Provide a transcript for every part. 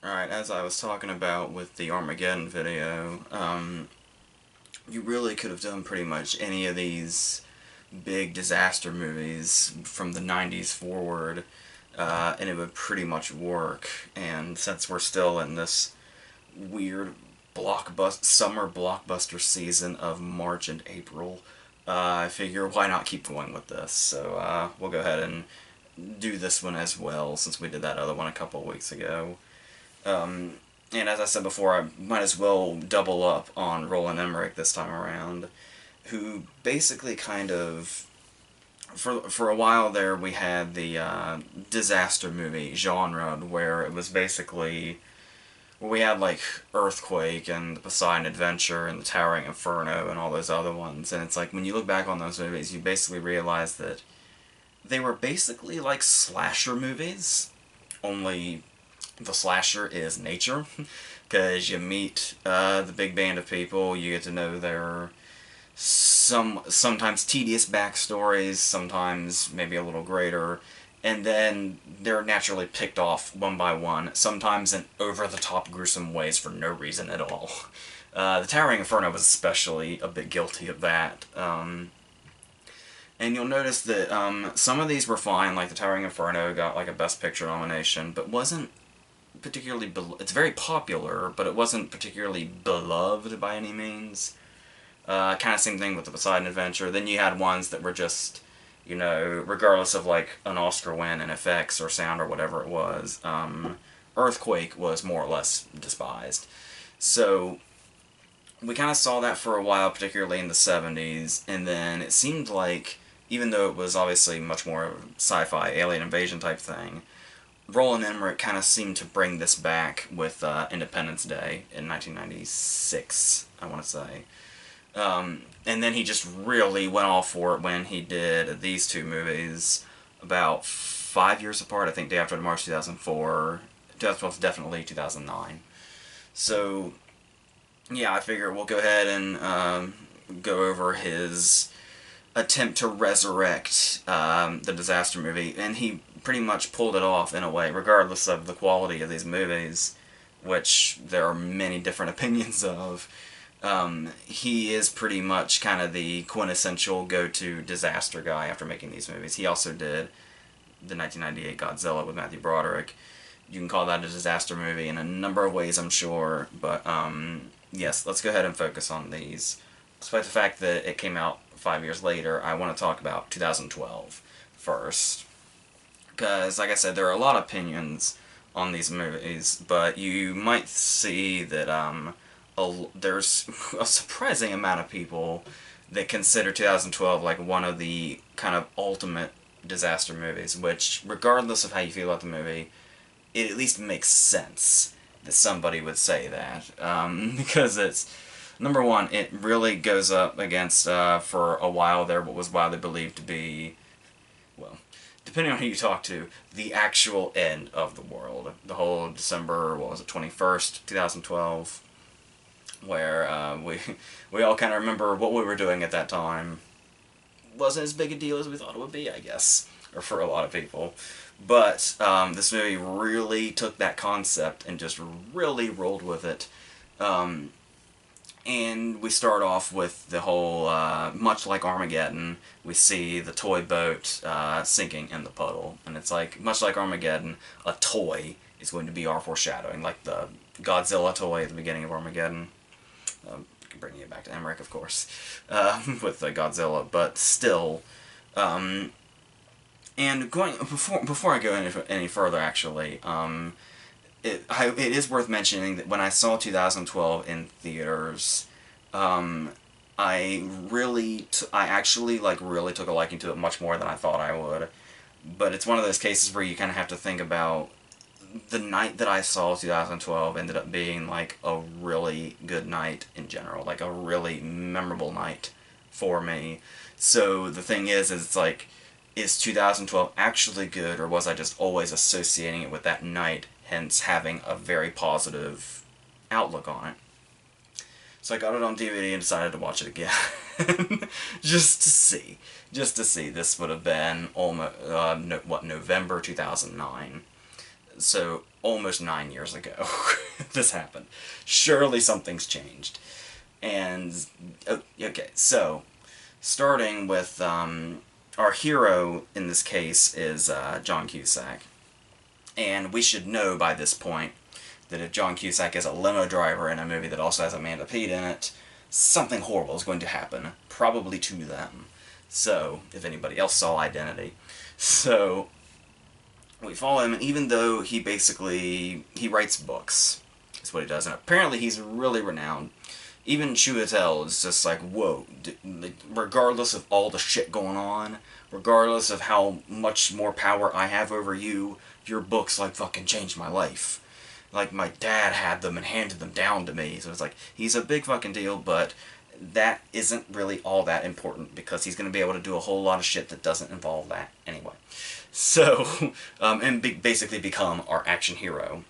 Alright, as I was talking about with the Armageddon video, you really could have done pretty much any of these big disaster movies from the 90s forward, and it would pretty much work. And since we're still in this weird summer blockbuster season of March and April, I figure why not keep going with this. So we'll go ahead and do this one as well, since we did that other one a couple of weeks ago. And as I said before, I might as well double up on Roland Emmerich this time around, who basically kind of, for a while there, we had the disaster movie genre, where it was basically, where we had like Earthquake and the Poseidon Adventure and the Towering Inferno and all those other ones, and it's like when you look back on those movies, you basically realize that they were basically like slasher movies, only the slasher is nature, because you meet the big band of people, you get to know their sometimes tedious backstories, sometimes maybe a little greater, and then they're naturally picked off one by one, sometimes in over-the-top gruesome ways for no reason at all. The Towering Inferno was especially a bit guilty of that. And you'll notice that some of these were fine, like the Towering Inferno got like a Best Picture nomination, but wasn't particularly it's very popular, but it wasn't particularly beloved by any means. Kind of same thing with the Poseidon Adventure. Then you had ones that were just, regardless of like an Oscar win in effects or sound or whatever it was, Earthquake was more or less despised. So we kind of saw that for a while, particularly in the 70s, and then it seemed like, even though it was obviously much more sci-fi, alien invasion type thing, Roland Emmerich kind of seemed to bring this back with Independence Day in 1996, I want to say. And then he just really went all for it when he did these two movies about 5 years apart. I think Day After Tomorrow 2004, 2012 definitely 2009. So, yeah, I figure we'll go ahead and go over his attempt to resurrect the disaster movie, and he pretty much pulled it off in a way, regardless of the quality of these movies, which there are many different opinions of. He is pretty much kind of the quintessential go-to disaster guy after making these movies. He also did the 1998 Godzilla with Matthew Broderick. You can call that a disaster movie in a number of ways, I'm sure, but yes, let's go ahead and focus on these. Despite the fact that it came out 5 years later, I want to talk about 2012 first. Because, like I said, there are a lot of opinions on these movies, but you might see that there's a surprising amount of people that consider 2012 like one of the kind of ultimate disaster movies, which, regardless of how you feel about the movie, it at least makes sense that somebody would say that. Because it's, number one, it really goes up against, for a while there, what was widely believed to be, well, depending on who you talk to, the actual end of the world. The whole December, what was it, 21st, 2012, where we all kind of remember what we were doing at that time. Wasn't as big a deal as we thought it would be, I guess, or for a lot of people. But this movie really took that concept and just really rolled with it. And we start off with the whole, much like Armageddon, we see the toy boat sinking in the puddle. And it's like, much like Armageddon, a toy is going to be our foreshadowing, like the Godzilla toy at the beginning of Armageddon. Bringing it back to Emmerich, of course, with Godzilla, but still. And going before I go any further, actually, it is worth mentioning that when I saw 2012 in theaters, I actually really took a liking to it much more than I thought I would. But it's one of those cases where you kind of have to think about the night that I saw 2012 ended up being like a really good night in general, like a really memorable night for me. So the thing is it's like, is 2012 actually good, or was I just always associating it with that night, hence having a very positive outlook on it? So I got it on DVD and decided to watch it again. just to see. Just to see. This would have been almost, November 2009. So almost 9 years ago, this happened. Surely something's changed. And okay, so starting with our hero in this case is John Cusack, and we should know by this point that if John Cusack is a limo driver in a movie that also has Amanda Peet in it, something horrible is going to happen, probably to them. So, if anybody else saw Identity. So, we follow him, and even though he writes books, is what he does, and apparently he's really renowned. Even Chiwetel is just like, whoa, regardless of all the shit going on, regardless of how much more power I have over you, your books, like, fucking changed my life. Like, my dad had them and handed them down to me, so it's like, he's a big fucking deal, but that isn't really all that important, because he's going to be able to do a whole lot of shit that doesn't involve that anyway. So, and basically become our action hero,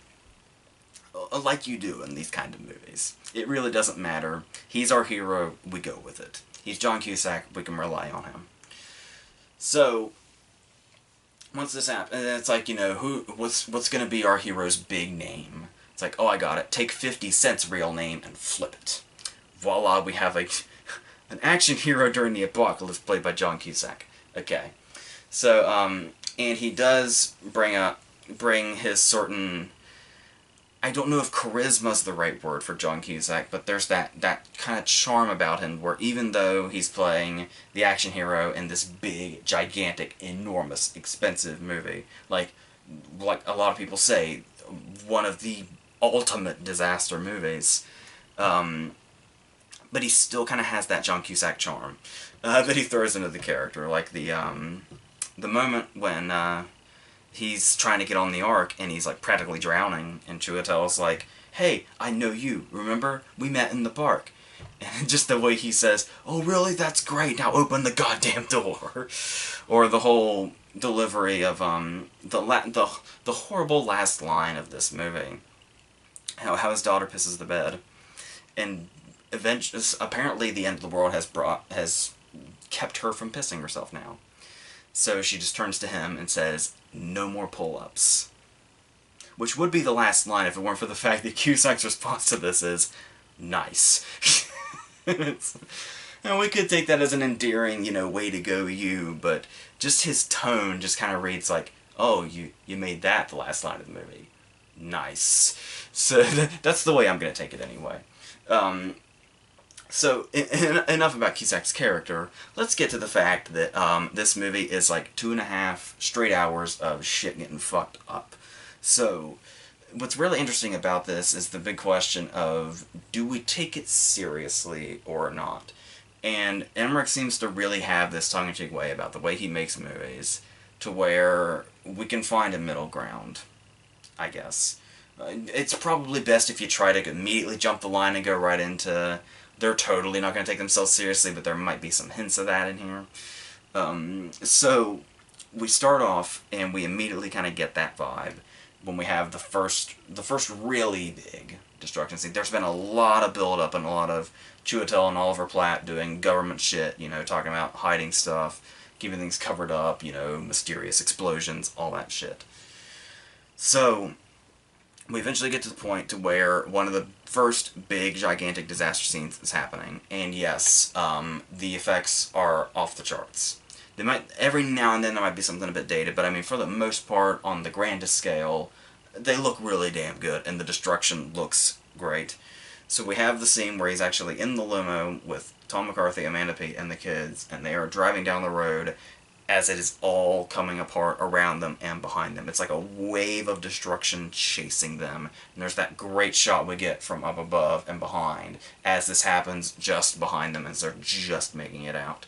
like you do in these kind of movies. It really doesn't matter. He's our hero, we go with it. He's John Cusack, we can rely on him. So, once this happens, it's like, you know, what's going to be our hero's big name? It's like, oh, I got it. Take 50 Cent's real name and flip it. Voila, we have an action hero during the apocalypse played by John Cusack. Okay. So, and he does bring his certain, I don't know if charisma is the right word for John Cusack, but there's that kind of charm about him where even though he's playing the action hero in this big, gigantic, enormous, expensive movie, like a lot of people say, one of the ultimate disaster movies, but he still kind of has that John Cusack charm that he throws into the character, like the moment when he's trying to get on the Ark, and he's, like, practically drowning, and Chiwetel's like, hey, I know you, remember? We met in the park. And just the way he says, oh, really? That's great, now open the goddamn door. Or the whole delivery of, the horrible last line of this movie. How his daughter pisses the bed. And eventually, apparently the end of the world has kept her from pissing herself now. So she just turns to him and says, no more pull-ups. Which would be the last line if it weren't for the fact that Cusack's response to this is, nice. And we could take that as an endearing, you know, way to go you, but just his tone just kind of reads like, oh, you made that the last line of the movie. Nice. So that's the way I'm going to take it anyway. So, enough about Cusack's character. Let's get to the fact that this movie is like 2.5 straight hours of shit getting fucked up. So, what's really interesting about this is the big question of, do we take it seriously or not? And Emmerich seems to really have this tongue-in-cheek way about the way he makes movies, to where we can find a middle ground, I guess. It's probably best if you try to immediately jump the line and go right into, they're totally not going to take themselves seriously, but there might be some hints of that in here. So, we start off, and we immediately kind of get that vibe when we have the first really big destruction scene. There's been a lot of build-up and a lot of Chiwetel and Oliver Platt doing government shit, you know, talking about hiding stuff, keeping things covered up, you know, mysterious explosions, all that shit. So, we eventually get to the point to where one of the first big, gigantic disaster scenes is happening. And yes, the effects are off the charts. They might, every now and then there might be something a bit dated, but I mean, for the most part, on the grandest scale, they look really damn good, and the destruction looks great. So we have the scene where he's actually in the limo with Tom McCarthy, Amanda Peet, and the kids, and they are driving down the road as it is all coming apart around them and behind them. It's like a wave of destruction chasing them. And there's that great shot we get from up above and behind as this happens just behind them as they're just making it out.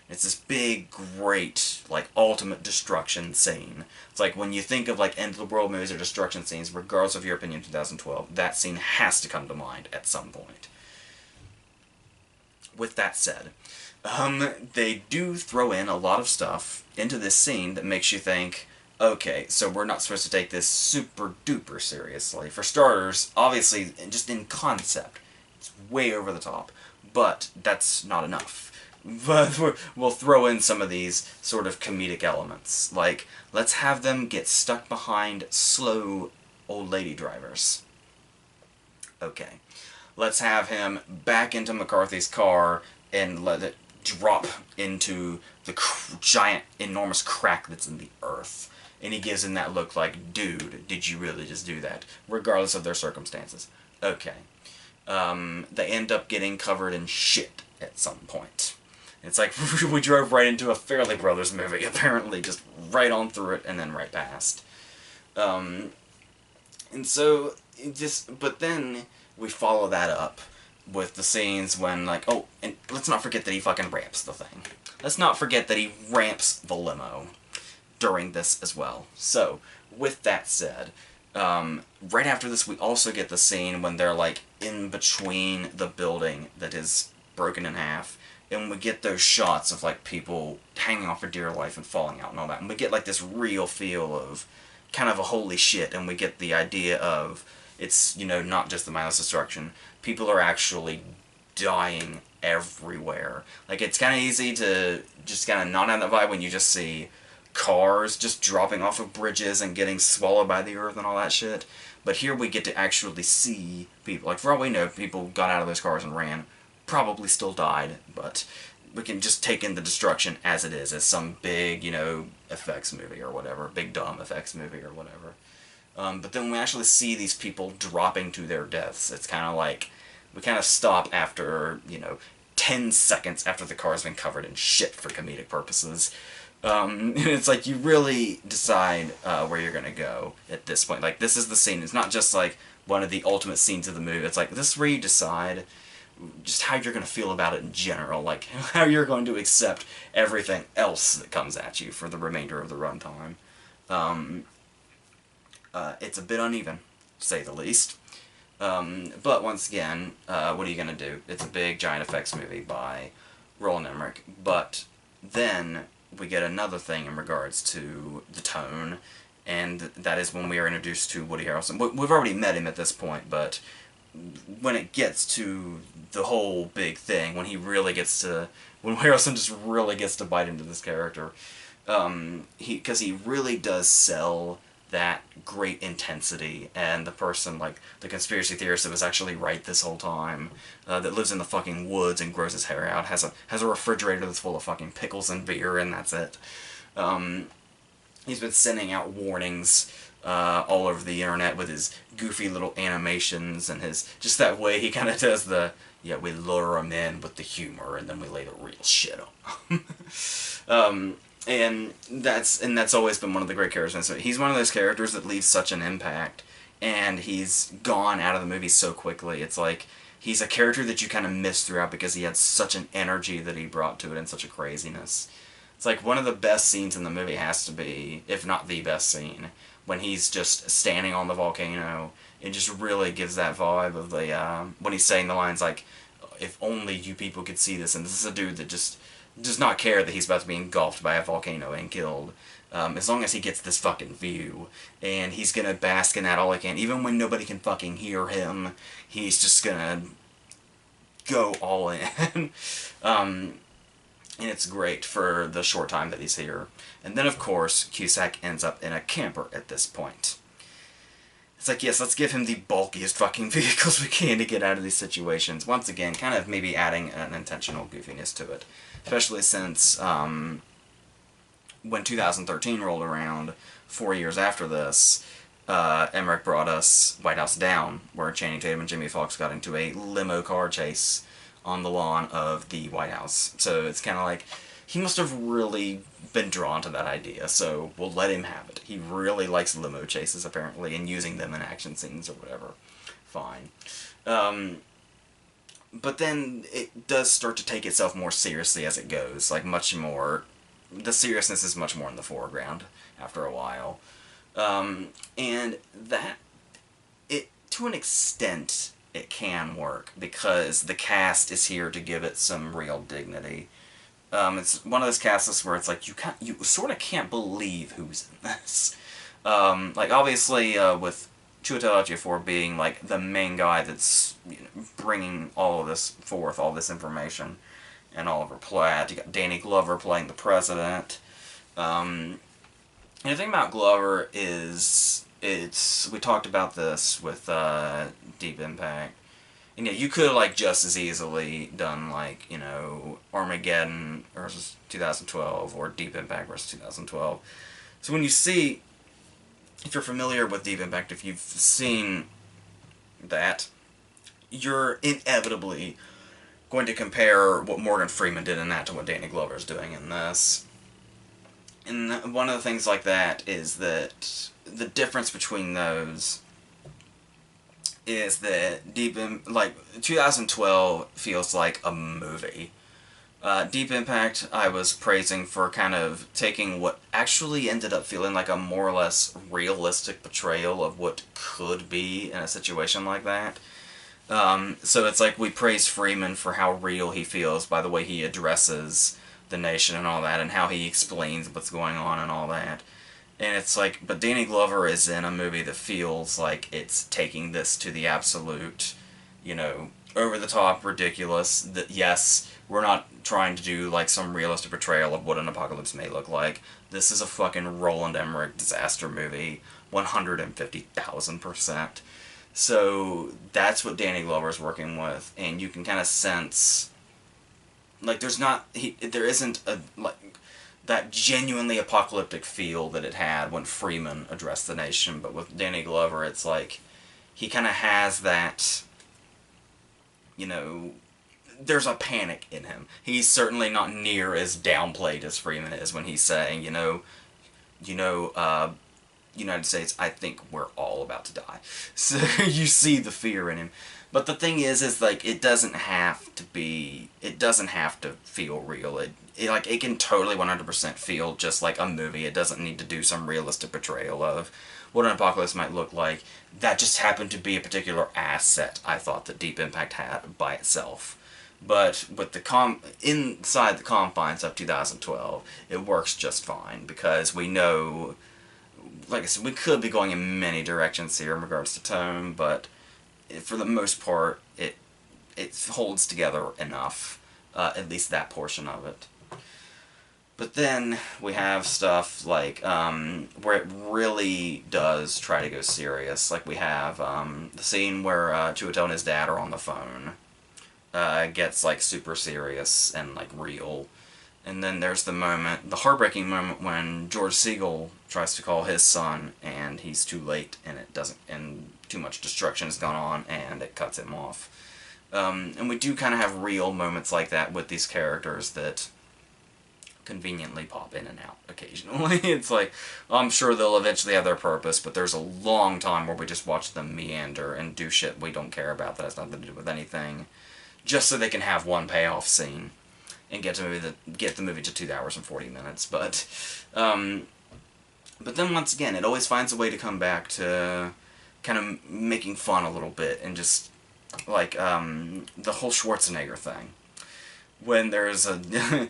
It's this big, great, like, ultimate destruction scene. It's like when you think of, like, end-of-the-world movies or destruction scenes, regardless of your opinion in 2012, that scene has to come to mind at some point. With that said, they do throw in a lot of stuff into this scene that makes you think, okay, so we're not supposed to take this super duper seriously. For starters, obviously, just in concept, it's way over the top, but that's not enough. but we'll throw in some of these sort of comedic elements. Like, let's have them get stuck behind slow old lady drivers. Okay. Let's have him back into McCarthy's car and let it drop into the giant, enormous crack that's in the earth. And he gives him that look like, dude, did you really just do that? Regardless of their circumstances. Okay. They end up getting covered in shit at some point. It's like, we drove right into a Fairley Brothers movie, apparently, just right on through it and then right past. And so, but then we follow that up with the scenes when, like, oh, and let's not forget that he fucking ramps the thing. Let's not forget that he ramps the limo during this as well. So, with that said, right after this we also get the scene when they're, like, in between the building that is broken in half, and we get those shots of, like, people hanging off for dear life and falling out and all that, and we get, like, this real feel of kind of a holy shit, and we get the idea of it's, you know, not just the mindless destruction. People are actually dying everywhere. Like, it's kind of easy to just kind of not have that vibe when you just see cars just dropping off of bridges and getting swallowed by the earth and all that shit. But here we get to actually see people. Like, for all we know, people got out of those cars and ran. Probably still died, but we can just take in the destruction as it is, as some big, you know, effects movie or whatever. Big dumb effects movie or whatever. But then we actually see these people dropping to their deaths. It's kind of like, we kind of stop after, you know, 10 seconds after the car's been covered in shit for comedic purposes. And it's like, you really decide where you're going to go at this point. Like, this is the scene. It's not just like one of the ultimate scenes of the movie. It's like, this is where you decide just how you're going to feel about it in general. Like, how you're going to accept everything else that comes at you for the remainder of the runtime. It's a bit uneven, to say the least. But once again, what are you going to do? It's a big, giant effects movie by Roland Emmerich. But then we get another thing in regards to the tone, and that is when we are introduced to Woody Harrelson. We've already met him at this point, but when it gets to the whole big thing, when he really gets to, when Harrelson just really gets to bite into this character, because he really does sell that great intensity, and the person, like, the conspiracy theorist that was actually right this whole time, that lives in the fucking woods and grows his hair out, has a refrigerator that's full of fucking pickles and beer, and that's it. He's been sending out warnings all over the internet with his goofy little animations and his, just that way he kind of does the, yeah, we lure him in with the humor and then we lay the real shit on. And that's always been one of the great characters. So he's one of those characters that leaves such an impact, and he's gone out of the movie so quickly. It's like, he's a character that you kind of miss throughout because he had such an energy that he brought to it and such a craziness. It's like, one of the best scenes in the movie has to be, if not the best scene, when he's just standing on the volcano. It just really gives that vibe of the, when he's saying the lines like, if only you people could see this, and this is a dude that just does not care that he's about to be engulfed by a volcano and killed. As long as he gets this fucking view, and he's gonna bask in that all he can, even when nobody can fucking hear him, he's just gonna go all in. And it's great for the short time that he's here. And then, of course, Cusack ends up in a camper at this point. It's like, yes, let's give him the bulkiest fucking vehicles we can to get out of these situations. Once again, kind of maybe adding an intentional goofiness to it. Especially since, when 2013 rolled around, 4 years after this, Emmerich brought us White House Down, where Channing Tatum and Jamie Foxx got into a limo car chase on the lawn of the White House. So it's kind of like, he must have really been drawn to that idea, so we'll let him have it. He really likes limo chases, apparently, and using them in action scenes or whatever. Fine. But then it does start to take itself more seriously as it goes. Like, much more, the seriousness is much more in the foreground after a while. And that, to an extent, it can work, because the cast is here to give it some real dignity. It's one of those casts where it's like, you sort of can't believe who's in this. Like, obviously, with Chiwetel Ejiofor being, like, the main guy that's, you know, bringing all of this forth, all this information, and Oliver Platt. You got Danny Glover playing the president. And the thing about Glover is, we talked about this with Deep Impact. And yeah, you could have like just as easily done like, you know, Armageddon versus 2012 or Deep Impact versus 2012. So when you see, if you're familiar with Deep Impact, if you've seen that, you're inevitably going to compare what Morgan Freeman did in that to what Danny Glover is doing in this. And one of the things like that is that the difference between those is that 2012 feels like a movie. Deep Impact I was praising for kind of taking what actually ended up feeling like a more or less realistic portrayal of what could be in a situation like that. So it's like we praise Freeman for how real he feels by the way he addresses the nation and all that, and how he explains what's going on and all that. And it's like, but Danny Glover is in a movie that feels like it's taking this to the absolute, you know, over-the-top ridiculous. That, yes, we're not trying to do, like, some realistic portrayal of what an apocalypse may look like. This is a fucking Roland Emmerich disaster movie, 150,000%. So, that's what Danny Glover's working with, and you can kind of sense, like, there isn't a, like, that genuinely apocalyptic feel that it had when Freeman addressed the nation, but with Danny Glover, it's like, he kind of has that, you know, there's a panic in him. He's certainly not near as downplayed as Freeman is when he's saying, United States, I think we're all about to die. So you see the fear in him. But the thing is like, it doesn't have to feel real. It can totally 100% feel just like a movie. It doesn't need to do some realistic portrayal of what an apocalypse might look like. That just happened to be a particular asset, I thought, that Deep Impact had by itself. But with inside the confines of 2012, it works just fine, because we know, like I said, we could be going in many directions here in regards to tone, but for the most part, it holds together enough, at least that portion of it. But then we have stuff like where it really does try to go serious. Like we have the scene where Chiwetel and his dad are on the phone. Gets like super serious and like real. And then there's the heartbreaking moment when George Segal tries to call his son, and he's too late, and too much destruction has gone on, and it cuts him off. And we do kind of have real moments like that with these characters that conveniently pop in and out occasionally. It's like, I'm sure they'll eventually have their purpose, but there's a long time where we just watch them meander and do shit we don't care about that has nothing to do with anything, just so they can have one payoff scene and get the movie to 2 hours and 40 minutes. But then once again, it always finds a way to come back to kind of making fun a little bit, and just like the whole Schwarzenegger thing. When the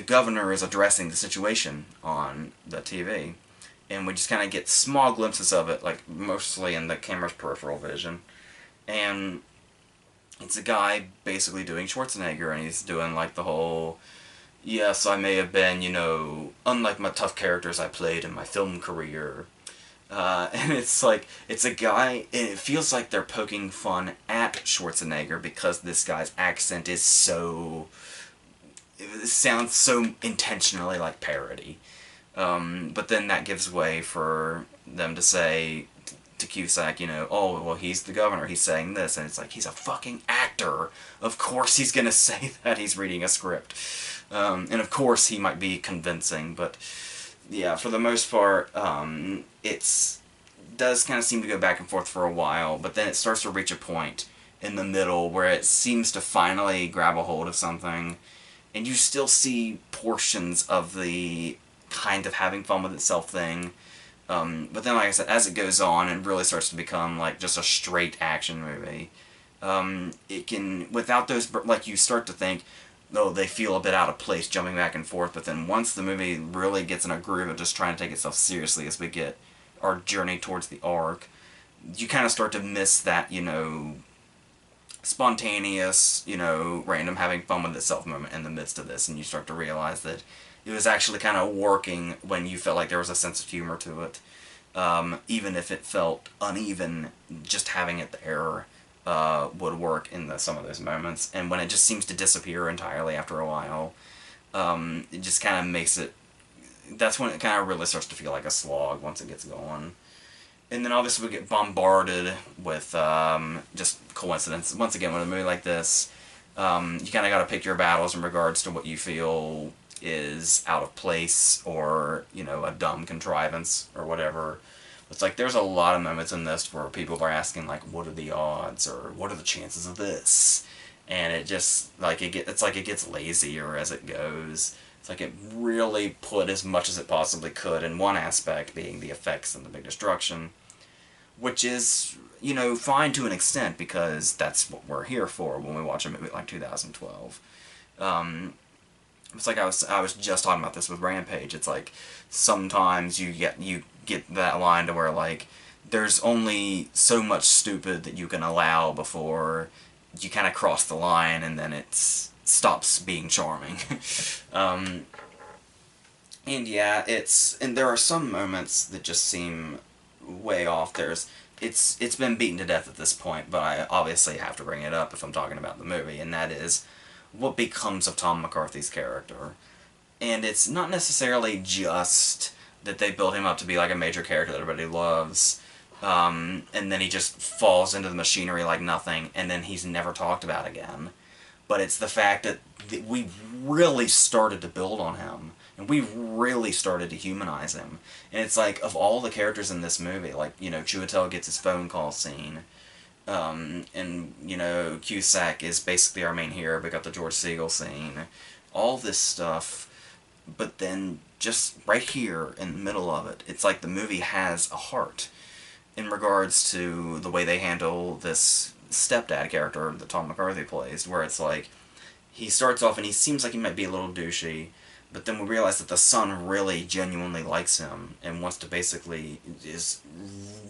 governor is addressing the situation on the TV, and we just kind of get small glimpses of it, like mostly in the camera's peripheral vision, and it's a guy basically doing Schwarzenegger, and he's doing like the whole, yes, I may have been, unlike my tough characters I played in my film career. And it's like, it's a guy, and it feels like they're poking fun at Schwarzenegger because this guy's accent is it sounds so intentionally like parody. But then that gives way for them to say to Cusack, oh, well, he's the governor, he's saying this, and it's like, he's a fucking actor. Of course he's gonna say that, he's reading a script. And of course he might be convincing, but yeah, for the most part, does kind of seem to go back and forth for a while, but then it starts to reach a point in the middle where it seems to finally grab a hold of something, and you still see portions of the kind of having fun with itself thing. But then, like I said, as it goes on and really starts to become like just a straight action movie, it can, without those, like, you start to think, oh, they feel a bit out of place jumping back and forth, but then once the movie really gets in a groove of just trying to take itself seriously as we get our journey towards the arc, you kind of start to miss that, spontaneous, you know, random having fun with itself moment in the midst of this, and you start to realize that it was actually kind of working when you felt like there was a sense of humor to it. Even if it felt uneven, just having it there would work in some of those moments. And when it just seems to disappear entirely after a while, it just kind of makes it. That's when it kind of really starts to feel like a slog once it gets going. And then obviously we get bombarded with just coincidence. Once again, with a movie like this, you kind of got to pick your battles in regards to what you feel is out of place or, you know, a dumb contrivance or whatever. It's like there's a lot of moments in this where people are asking like, what are the odds or what are the chances of this? And it just like it's like it gets lazier as it goes. It's like it really put as much as it possibly could in one aspect, being the effects and the big destruction, which is, you know, fine to an extent because that's what we're here for when we watch a movie like 2012. It's like I was just talking about this with Rampage. It's like sometimes you get that line to where like there's only so much stupid that you can allow before you kind of cross the line and then it stops being charming. And yeah, and there are some moments that just seem way off. It's been beaten to death at this point, but I obviously have to bring it up if I'm talking about the movie, and that is what becomes of Tom McCarthy's character. And it's not necessarily just that they build him up to be like a major character that everybody loves, and then he just falls into the machinery like nothing, and then he's never talked about again. But it's the fact that we really started to build on him, and we really started to humanize him. And it's like, of all the characters in this movie, like, you know, Chiwetel gets his phone call scene, and, you know, Cusack is basically our main hero. We got the George Segal scene. All this stuff, but then just right here in the middle of it, it's like the movie has a heart in regards to the way they handle this stepdad character that Tom McCarthy plays, where it's like, he starts off and he seems like he might be a little douchey, but then we realize that the son really genuinely likes him and wants to basically, is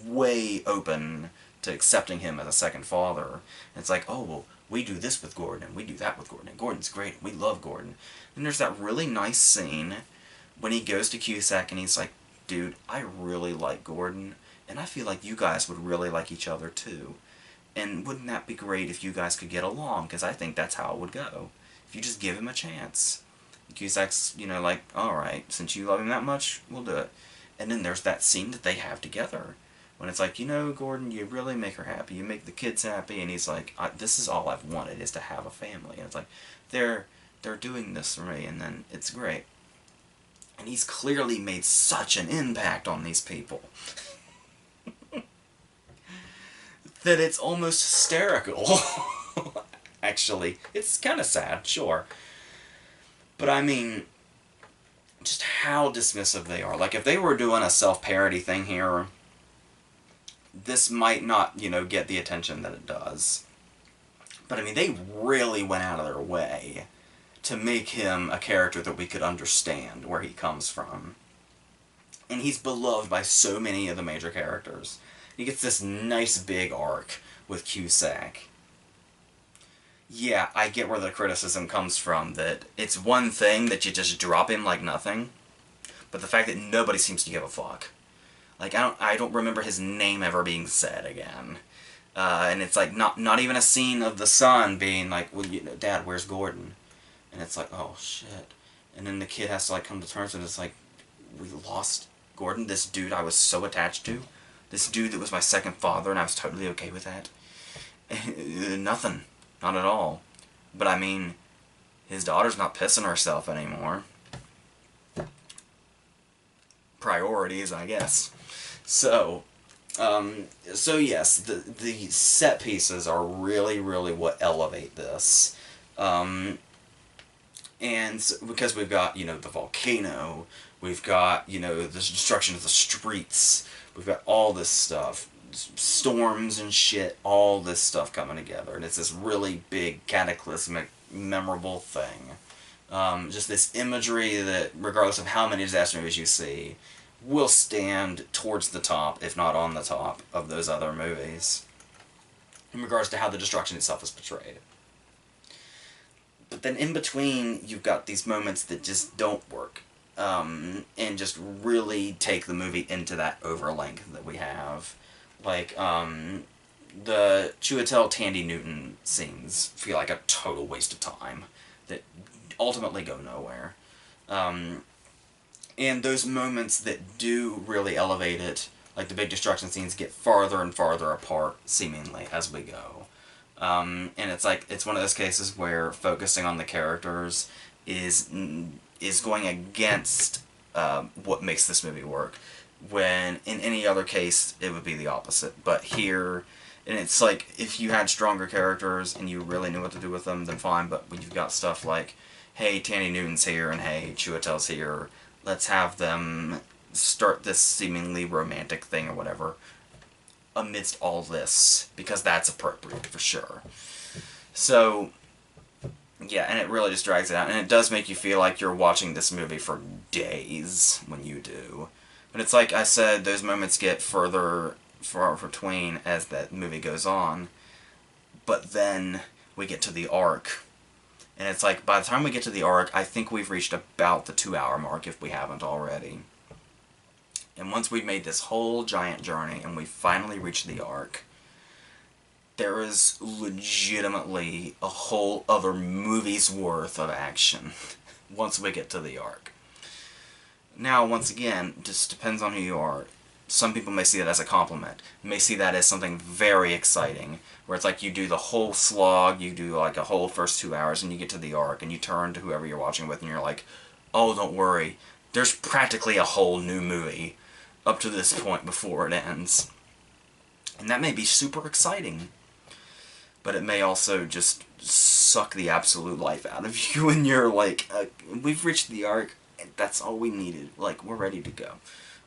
way open to accepting him as a second father. And it's like, oh, well, we do this with Gordon, and we do that with Gordon, and Gordon's great, and we love Gordon. And there's that really nice scene when he goes to Cusack and he's like, dude, I really like Gordon, and I feel like you guys would really like each other too. And wouldn't that be great if you guys could get along? Because I think that's how it would go. If you just give him a chance. Cusack's, you know, like, alright, since you love him that much, we'll do it. And then there's that scene that they have together. When it's like, you know, Gordon, you really make her happy. You make the kids happy. And he's like, this is all I've wanted, is to have a family. And it's like, they're doing this for me, and then it's great. And he's clearly made such an impact on these people that it's almost hysterical. Actually, it's kind of sad, sure. But I mean, just how dismissive they are. Like, if they were doing a self-parody thing here, this might not, you know, get the attention that it does. But I mean, they really went out of their way to make him a character that we could understand where he comes from. And he's beloved by so many of the major characters. He gets this nice big arc with Cusack. Yeah, I get where the criticism comes from, that it's one thing that you just drop him like nothing, but the fact that nobody seems to give a fuck. Like, I don't remember his name ever being said again. And it's like, not even a scene of the son being like, well, you know, Dad, where's Gordon? And it's like, oh, shit. And then the kid has to, like, come to terms with it. It's like, we lost Gordon, this dude I was so attached to. This dude that was my second father, and I was totally okay with that. Nothing. Not at all. But I mean, his daughter's not pissing herself anymore. Priorities, I guess. So yes, the set pieces are really, really what elevate this. And because we've got, you know, the volcano, we've got, you know, the destruction of the streets, we've got all this stuff, storms and shit, all this stuff coming together, and it's this really big, cataclysmic, memorable thing. Just this imagery that, regardless of how many disaster movies you see, will stand towards the top, if not on the top, of those other movies. in regards to how the destruction itself is portrayed. But then in between, you've got these moments that just don't work, and just really take the movie into that overlength that we have. Like, the Chiwetel Tandy Newton scenes feel like a total waste of time that ultimately go nowhere. And those moments that do really elevate it, like the big destruction scenes, get farther and farther apart, seemingly, as we go. And it's like, it's one of those cases where focusing on the characters is going against what makes this movie work. When in any other case, it would be the opposite. But here, and it's like, if you had stronger characters and you really knew what to do with them, then fine. But when you've got stuff like, hey, Tandy Newton's here, and hey, Chiwetel's here, let's have them start this seemingly romantic thing or whatever amidst all this, because that's appropriate for sure. So, yeah, and it really just drags it out, and it does make you feel like you're watching this movie for days when you do. But it's like I said, those moments get further far between as that movie goes on, but then we get to the arc, and it's like, by the time we get to the arc, I think we've reached about the 2-hour mark, if we haven't already. And once we've made this whole giant journey, and we finally reached the arc, there is legitimately a whole other movie's worth of action once we get to the arc. Now, once again, just depends on who you are. Some people may see that as a compliment, may see that as something very exciting, where it's like you do the whole slog, you do like a whole first 2 hours, and you get to the arc, and you turn to whoever you're watching with, and you're like, oh, don't worry, there's practically a whole new movie up to this point before it ends. And that may be super exciting, but it may also just suck the absolute life out of you, and you're like, we've reached the arc, and that's all we needed, like, we're ready to go.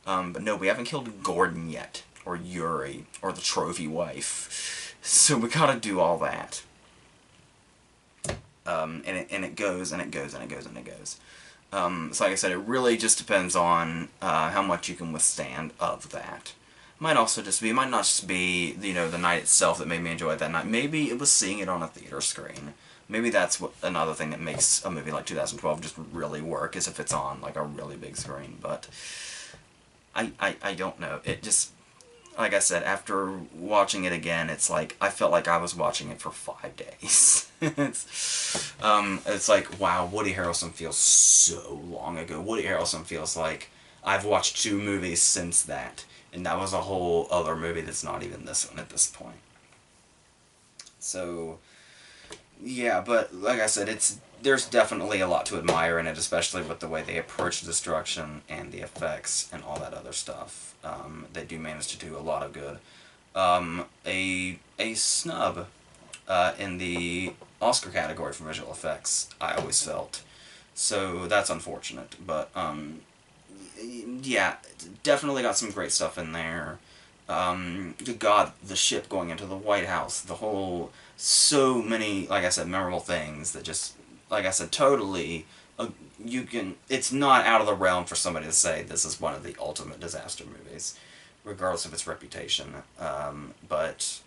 But no, we haven't killed Gordon yet, or Yuri, or the trophy wife, so we gotta do all that. And it goes, and it goes, and it goes, and it goes. So like I said, it really just depends on how much you can withstand of that. Might also just be, it might not just be, you know, the night itself that made me enjoy it that night. Maybe it was seeing it on a theater screen. Maybe that's what another thing that makes a movie like 2012 just really work, is if it's on like a really big screen. But I don't know. It just, like I said, after watching it again, it's like, I felt like I was watching it for 5 days. It's like, wow, Woody Harrelson feels so long ago. Woody Harrelson feels like I've watched 2 movies since that, and that was a whole other movie that's not even this one at this point. So, yeah, but like I said, there's definitely a lot to admire in it, especially with the way they approach the destruction and the effects and all that other stuff. They do manage to do a lot of good. A snub in the Oscar category for visual effects, I always felt. So that's unfortunate, but yeah, definitely got some great stuff in there. God, the ship going into the White House, the whole, so many, like I said, memorable things that just, like I said, totally, it's not out of the realm for somebody to say this is one of the ultimate disaster movies, regardless of its reputation. But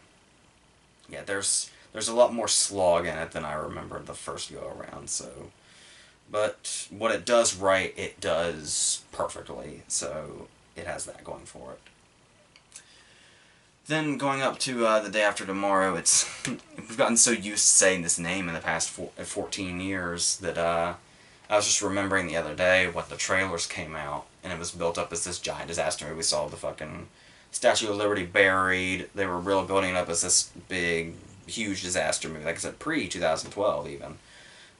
yeah, there's a lot more slog in it than I remember the first go around. So, but what it does right, it does perfectly. So it has that going for it. Then going up to The Day After Tomorrow, we've gotten so used to saying this name in the past 14 years that I was just remembering the other day what the trailers came out, and it was built up as this giant disaster movie. We saw the fucking Statue of Liberty buried. They were really building it up as this big, huge disaster movie. Like I said, pre-2012 even.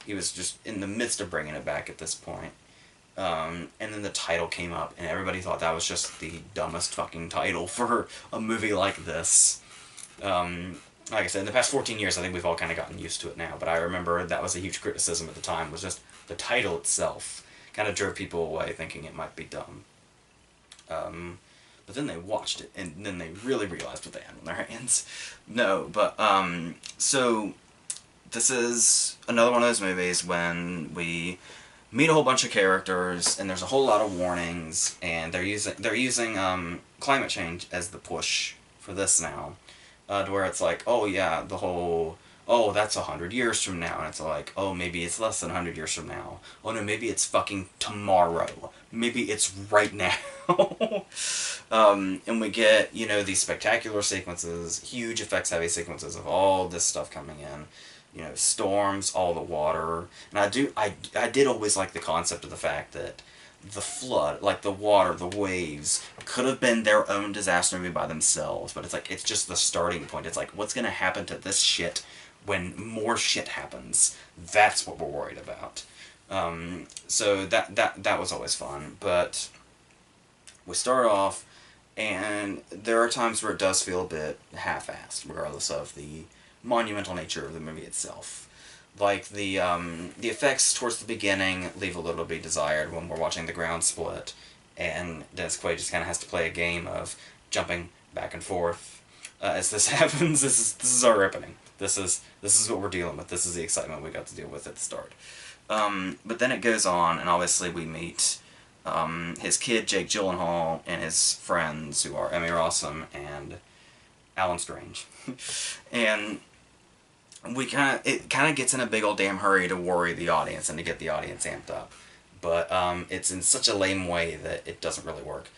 He was just in the midst of bringing it back at this point. And then the title came up, and everybody thought that was just the dumbest fucking title for a movie like this. Like I said, in the past 14 years, I think we've all kind of gotten used to it now, but I remember that was a huge criticism at the time, was just the title itself kind of drove people away thinking it might be dumb. But then they watched it, and then they really realized what they had on their hands. No, but, so, this is another one of those movies when we meet a whole bunch of characters, and there's a whole lot of warnings, and they're using climate change as the push for this now. to where it's like, oh yeah, the whole, oh, that's 100 years from now, and it's like, oh, maybe it's less than 100 years from now. Oh no, maybe it's fucking tomorrow. Maybe it's right now. And we get, you know, these spectacular sequences, huge effects heavy sequences of all this stuff coming in. You know, storms, all the water. And I did always like the concept of the fact that the flood, like the water, the waves, could have been their own disaster movie by themselves, but it's like, it's just the starting point. It's like, what's gonna happen to this shit when more shit happens? That's what we're worried about. So that was always fun, but we start off, and there are times where it does feel a bit half-assed, regardless of the monumental nature of the movie itself. Like the effects towards the beginning leave a little bit desired when we're watching the ground split, and Dennis Quaid just kind of has to play a game of jumping back and forth as this happens. This is our opening. This is what we're dealing with. This is the excitement we got to deal with at the start. But then it goes on, and obviously we meet his kid Jake Gyllenhaal and his friends, who are Emmy Rossum and Alan Strange, and it kind of gets in a big old damn hurry to worry the audience and to get the audience amped up, but it's in such a lame way that it doesn't really work,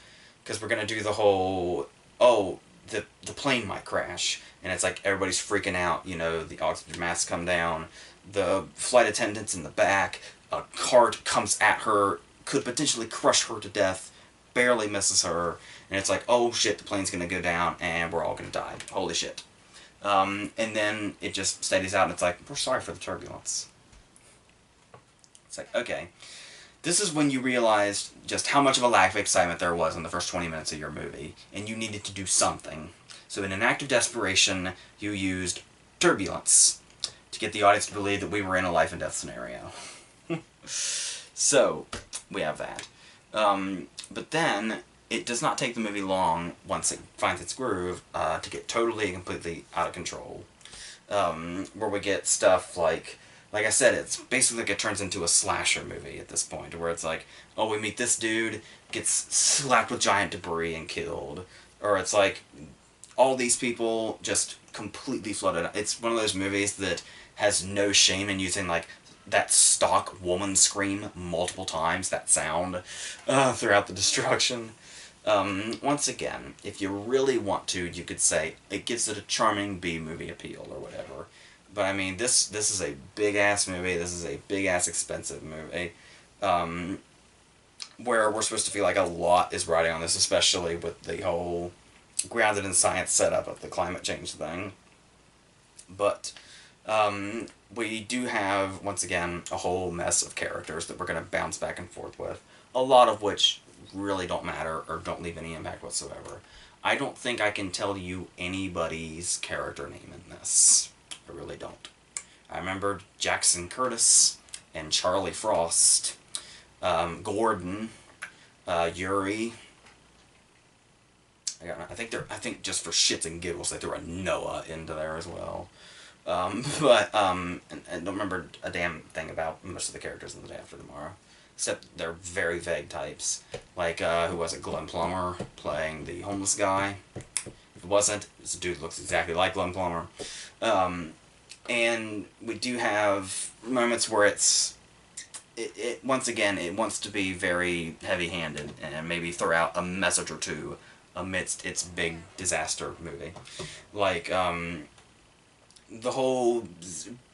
because we're gonna do the whole, oh, the plane might crash, and it's like everybody's freaking out, you know, the oxygen masks come down, the flight attendant's in the back, a cart comes at her, could potentially crush her to death, barely misses her, and it's like, oh shit, the plane's gonna go down, and we're all gonna die. Holy shit. And then it just steadies out, and it's like, we're sorry for the turbulence. It's like, okay. This is when you realized just how much of a lack of excitement there was in the first 20 minutes of your movie, and you needed to do something. So in an act of desperation, you used turbulence to get the audience to believe that we were in a life and death scenario. So, we have that. But then, it does not take the movie long, once it finds its groove, to get totally and completely out of control. Where we get stuff like I said, it's basically like it turns into a slasher movie at this point, where it's like, oh, we meet this dude, gets slapped with giant debris and killed. Or it's like, all these people just completely flooded. It's one of those movies that has no shame in using, like, that stock woman scream multiple times, that sound, throughout the destruction. Once again, if you really want to, you could say it gives it a charming B-movie appeal or whatever. But I mean, this is a big-ass movie, this is a big-ass expensive movie, where we're supposed to feel like a lot is riding on this, especially with the whole grounded in science setup of the climate change thing. But, we do have, once again, a whole mess of characters that we're going to bounce back and forth with, a lot of which really don't matter or don't leave any impact whatsoever. I don't think I can tell you anybody's character name in this. I really don't. I remember Jackson Curtis and Charlie Frost, Gordon, Yuri. I think just for shits and giggles they threw a Noah into there as well. But I don't remember a damn thing about most of the characters in The Day After Tomorrow. Except they're very vague types. Like, who was it? Glenn Plummer playing the homeless guy. If it wasn't, this dude looks exactly like Glenn Plummer. And we do have moments where it once again, it wants to be very heavy-handed and maybe throw out a message or two amidst its big disaster movie. Like, the whole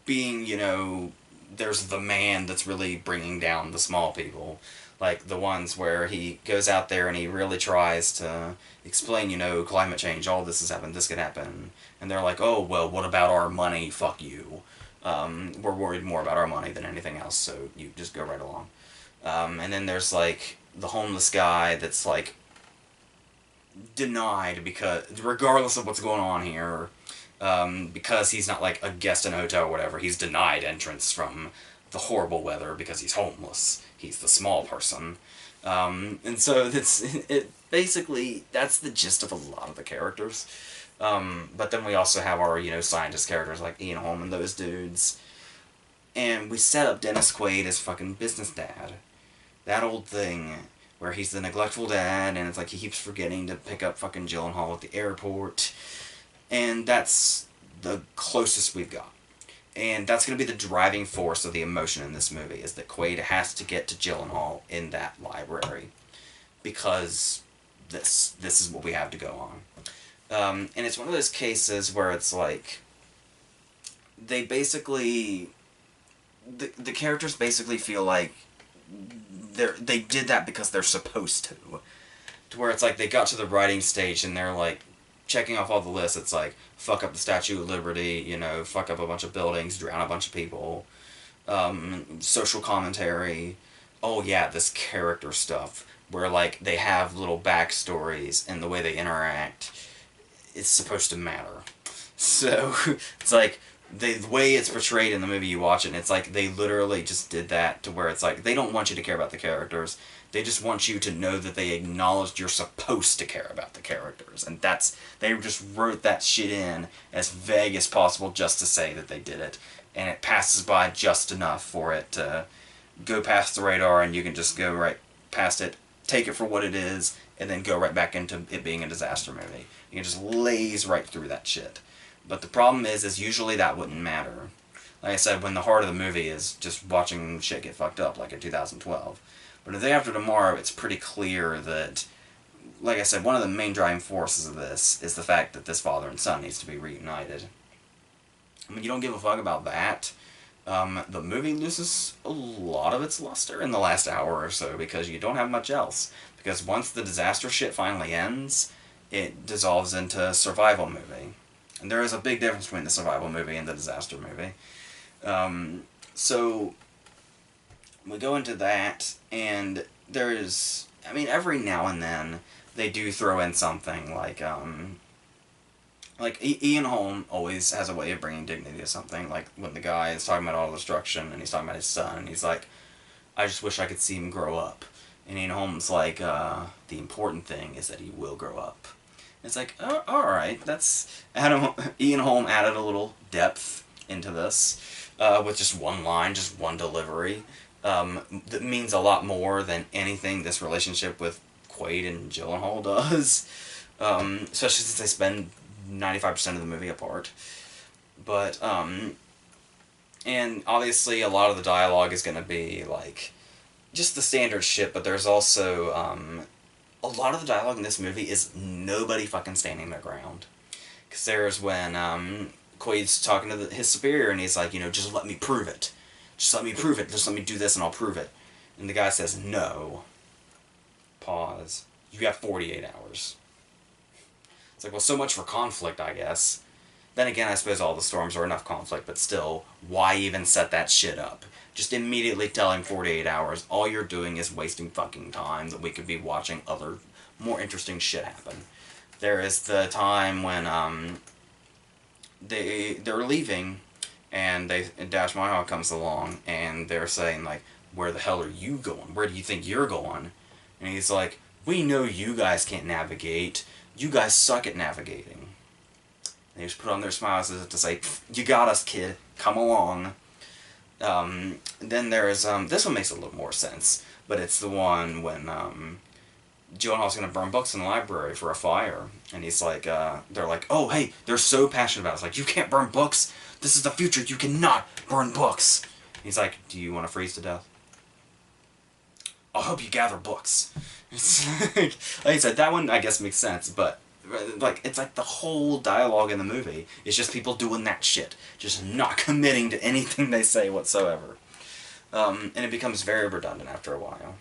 being, you know, there's the man that's really bringing down the small people. Like the ones where he goes out there and he really tries to explain, you know, climate change, all this has happened, this could happen. And they're like, oh, well, what about our money? Fuck you. We're worried more about our money than anything else, so you just go right along. And then there's, like, the homeless guy that's, like, denied because, regardless of what's going on here, because he's not, like, a guest in a hotel or whatever, he's denied entrance from the horrible weather because he's homeless. He's the small person. And so it basically, that's the gist of a lot of the characters. But then we also have our, you know, scientist characters like Ian Holm and those dudes. And we set up Dennis Quaid as fucking business dad. That old thing where he's the neglectful dad and it's like he keeps forgetting to pick up fucking Gyllenhaal at the airport. And that's the closest we've got. And that's going to be the driving force of the emotion in this movie, is that Quaid has to get to Gyllenhaal in that library because this is what we have to go on. And it's one of those cases where it's like they basically the characters basically feel like they did that because they're supposed to where it's like they got to the writing stage and they're like checking off all the lists. It's like fuck up the Statue of Liberty, you know, fuck up a bunch of buildings, drown a bunch of people, social commentary. Oh yeah, this character stuff where like they have little backstories and the way they interact is supposed to matter. So it's like the way it's portrayed in the movie, you watch it and it's like they literally just did that to where it's like they don't want you to care about the characters. They just want you to know that they acknowledged you're supposed to care about the characters. And they just wrote that shit in as vague as possible just to say that they did it. And it passes by just enough for it to go past the radar and you can just go right past it, take it for what it is, and then go right back into it being a disaster movie. You can just laze right through that shit. But the problem is usually that wouldn't matter. Like I said, when the heart of the movie is just watching shit get fucked up, like in 2012. But The Day After Tomorrow, it's pretty clear that, like I said, one of the main driving forces of this is the fact that this father and son needs to be reunited. I mean, you don't give a fuck about that. The movie loses a lot of its luster in the last hour or so because you don't have much else. Because once the disaster shit finally ends, it dissolves into a survival movie. And there is a big difference between the survival movie and the disaster movie. So we go into that, and there is, I mean, every now and then they do throw in something like Ian Holm always has a way of bringing dignity to something. Like when the guy is talking about all the destruction, and he's talking about his son, and he's like, I just wish I could see him grow up. And Ian Holm's like, the important thing is that he will grow up. It's like, oh, alright, Ian Holm added a little depth into this, with just one line, just one delivery, that means a lot more than anything this relationship with Quaid and Gyllenhaal does, especially since they spend 95% of the movie apart. But, and obviously a lot of the dialogue is going to be, like, just the standard shit, but there's also, a lot of the dialogue in this movie is nobody fucking standing their ground. Because there's when Quaid's talking to his superior and he's like, you know, just let me prove it. Just let me prove it. Just let me do this and I'll prove it. And the guy says, no. Pause. You got 48 hours. It's like, well, so much for conflict, I guess. Then again, I suppose all the storms are enough conflict, but still, why even set that shit up? Just immediately tell him 48 hours. All you're doing is wasting fucking time that we could be watching other, more interesting shit happen. There is the time when, they're leaving, and Dash Mihawk comes along, and they're saying, like, where the hell are you going? Where do you think you're going? And he's like, we know you guys can't navigate. You guys suck at navigating. They just put on their smiles as if to say, you got us, kid. Come along. Then there's, this one makes a little more sense, but it's the one when, Gyllenhaal's gonna burn books in the library for a fire, and he's like, they're like, oh, hey, they're so passionate about it. It's like, you can't burn books. This is the future. You cannot burn books. He's like, do you want to freeze to death? I'll help you gather books. It's like I said, that one, I guess, makes sense, but like, it's like the whole dialogue in the movie is just people doing that shit. Just not committing to anything they say whatsoever. And it becomes very redundant after a while.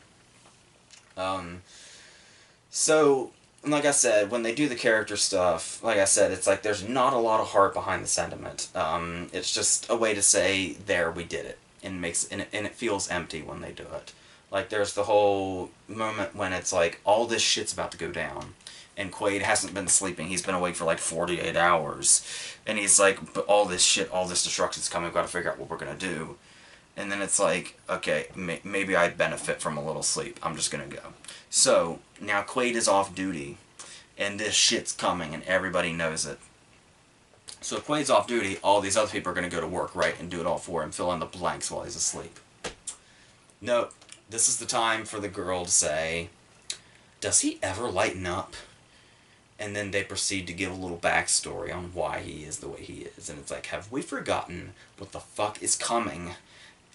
So, like I said, when they do the character stuff, like I said, it's like there's not a lot of heart behind the sentiment. It's just a way to say, there, we did it. And it feels empty when they do it. Like, there's the whole moment when it's like, all this shit's about to go down. And Quaid hasn't been sleeping. He's been awake for like 48 hours. And he's like, but all this shit, all this destruction's coming. We've got to figure out what we're going to do. And then it's like, okay, maybe I benefit from a little sleep. I'm just going to go. So, now Quaid is off duty. And this shit's coming and everybody knows it. So if Quaid's off duty, all these other people are going to go to work, right? And do it all for him. Fill in the blanks while he's asleep. Nope. This is the time for the girl to say, does he ever lighten up? and then they proceed to give a little backstory on why he is the way he is. And it's like, have we forgotten what the fuck is coming?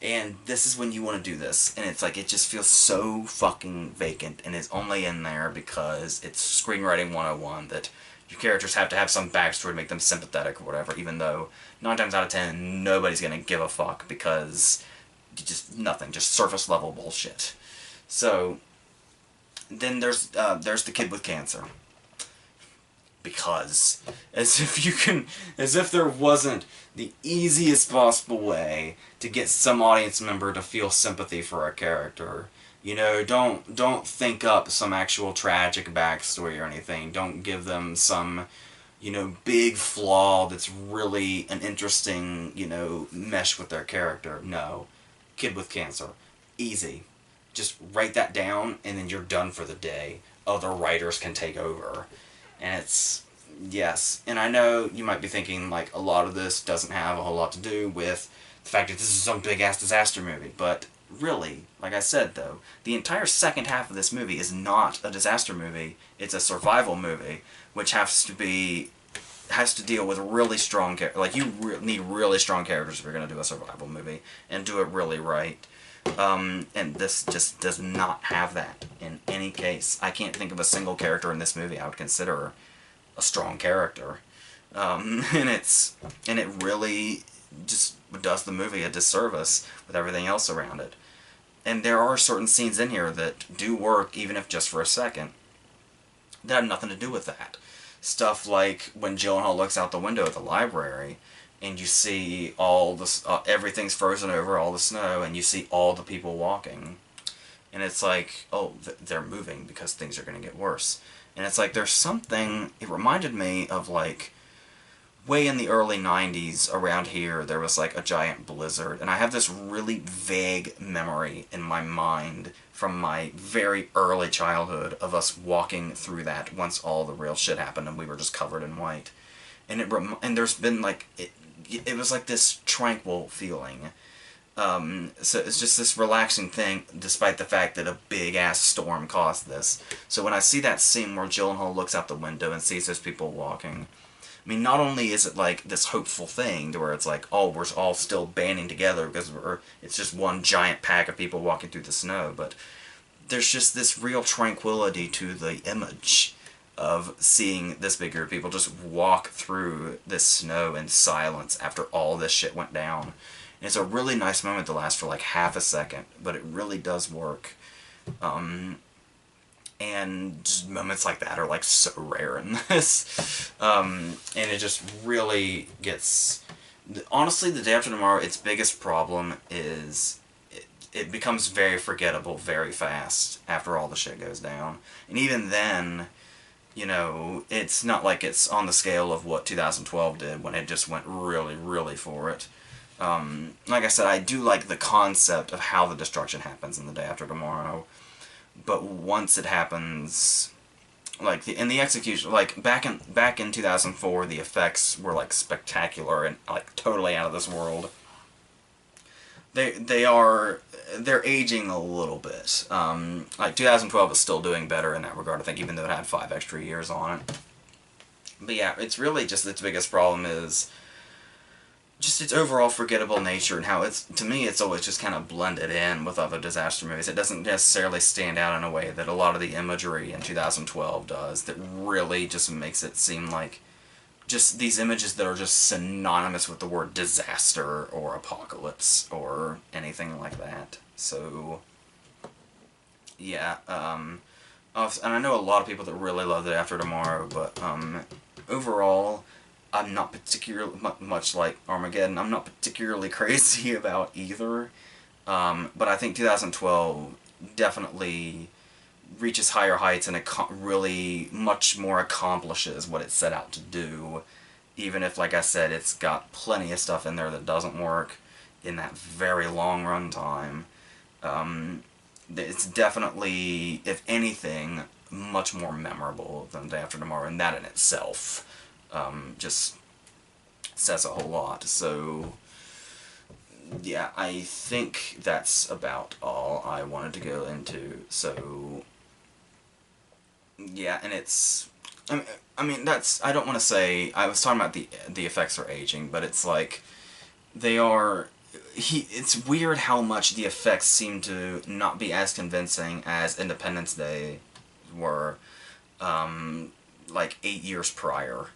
And this is when you want to do this. And it's like, it just feels so fucking vacant, and it's only in there because it's screenwriting 101 that your characters have to have some backstory to make them sympathetic or whatever, even though 9 times out of 10, nobody's gonna give a fuck because just nothing, just surface level bullshit. So, then there's the kid with cancer. Because, as if there wasn't the easiest possible way to get some audience member to feel sympathy for a character. You know, don't think up some actual tragic backstory or anything. Don't give them some, you know, big flaw that's really an interesting, you know, mesh with their character. No. Kid with cancer. Easy. Just write that down, and then you're done for the day. Other writers can take over. And it's, yes. And I know you might be thinking, like, a lot of this doesn't have a whole lot to do with the fact that this is some big-ass disaster movie. But really, like I said, though, the entire second half of this movie is not a disaster movie. It's a survival movie, which has to deal with really strong characters. Like, you need really strong characters if you're going to do a survival movie, and do it really right. And this just does not have that in any case. I can't think of a single character in this movie I would consider a strong character. And it really just does the movie a disservice with everything else around it. And there are certain scenes in here that do work, even if just for a second, that have nothing to do with that. Stuff like when Gyllenhaal looks out the window at the library, and you see all this, everything's frozen over, all the snow, and you see all the people walking. And it's like, oh, they're moving because things are going to get worse. And it's like, there's something, it reminded me of, like, way in the early 90s around here, there was, like, a giant blizzard. And I have this really vague memory in my mind from my very early childhood of us walking through that once all the real shit happened and we were just covered in white. And there's been, like, it was like this tranquil feeling. So it's just this relaxing thing, despite the fact that a big-ass storm caused this. So when I see that scene where Gyllenhaal looks out the window and sees those people walking, I mean, not only is it like this hopeful thing to where it's like, oh, we're all still banding together because it's just one giant pack of people walking through the snow, but there's just this real tranquility to the image of seeing this big group of people just walk through this snow in silence after all this shit went down. And it's a really nice moment to last for like half a second, but it really does work. And just moments like that are like so rare in this. And it just really gets... Honestly, The Day After Tomorrow, its biggest problem is it becomes very forgettable very fast after all the shit goes down. And even then, you know, it's not like it's on the scale of what 2012 did when it just went really, really for it. Like I said, I do like the concept of how the destruction happens in The Day After Tomorrow, but once it happens, like in the execution, like back in 2004, the effects were like spectacular and like totally out of this world. They're aging a little bit. Like 2012 is still doing better in that regard, I think, even though it had 5 extra years on it. But yeah, it's really just its biggest problem is just its overall forgettable nature, and how to me it's always just kind of blended in with other disaster movies. It doesn't necessarily stand out in a way that a lot of the imagery in 2012 does, that really just makes it seem like just these images that are just synonymous with the word disaster or apocalypse or anything like that. So yeah, and I know a lot of people that really love The Day After Tomorrow, but overall, I'm not particularly, much like Armageddon, I'm not particularly crazy about either, but I think 2012 definitely reaches higher heights and it really much more accomplishes what it set out to do, even if, like I said, it's got plenty of stuff in there that doesn't work in that very long run time. It's definitely, if anything, much more memorable than Day After Tomorrow, and that in itself just says a whole lot. So yeah, I think that's about all I wanted to go into. So yeah, and it's I mean, that's, I don't want to say, I was talking about the effects are aging, but it's like, they are, it's weird how much the effects seem to not be as convincing as Independence Day were, like 8 years prior.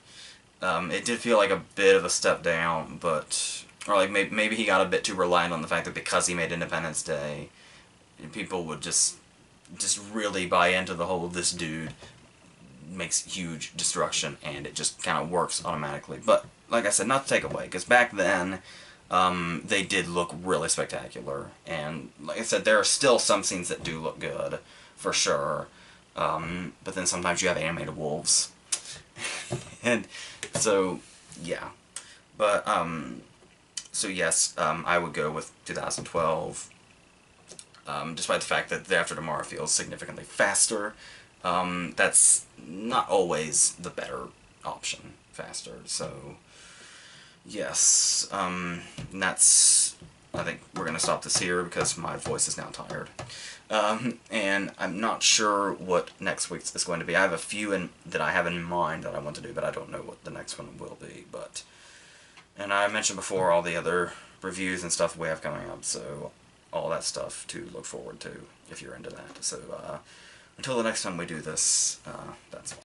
It did feel like a bit of a step down, but, or like maybe he got a bit too reliant on the fact that because he made Independence Day, people would just really buy into the whole this dude makes huge destruction and it just kind of works automatically. But like I said, not to take away, because back then they did look really spectacular, and like I said, there are still some scenes that do look good for sure. But then sometimes you have animated wolves, and so yeah. But so yes, I would go with 2012. Despite the fact that the After Tomorrow feels significantly faster, that's not always the better option, faster. So, yes, and that's, I think we're going to stop this here because my voice is now tired. And I'm not sure what next week's is going to be. I have a few that I have in mind that I want to do, but I don't know what the next one will be. But, and I mentioned before all the other reviews and stuff we have coming up, so all that stuff to look forward to if you're into that. So until the next time we do this, that's all.